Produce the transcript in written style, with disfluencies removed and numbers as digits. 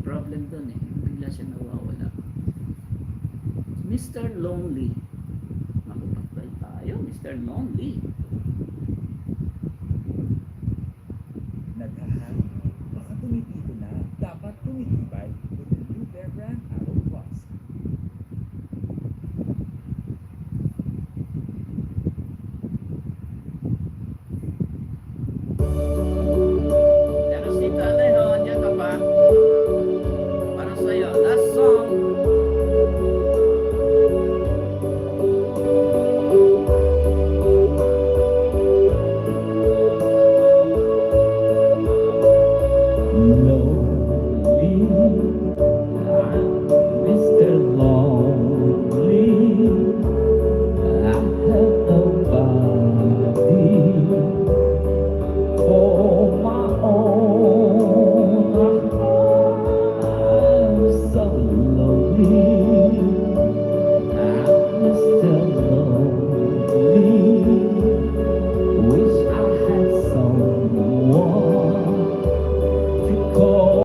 problem dun eh. Bigla siya nawawala. Mr. Lonely. Makipag-try tayo, Mr. Lonely. Naghahan, baka tumitito na. Dapat tumitibay with the new Bear Brand Arrow Plus. Pero si Tatay Ho, andiyan ka pa? Para sa'yo, last song. Lonely, Mr. Lonely, I have nobody for my own. I'm so lonely.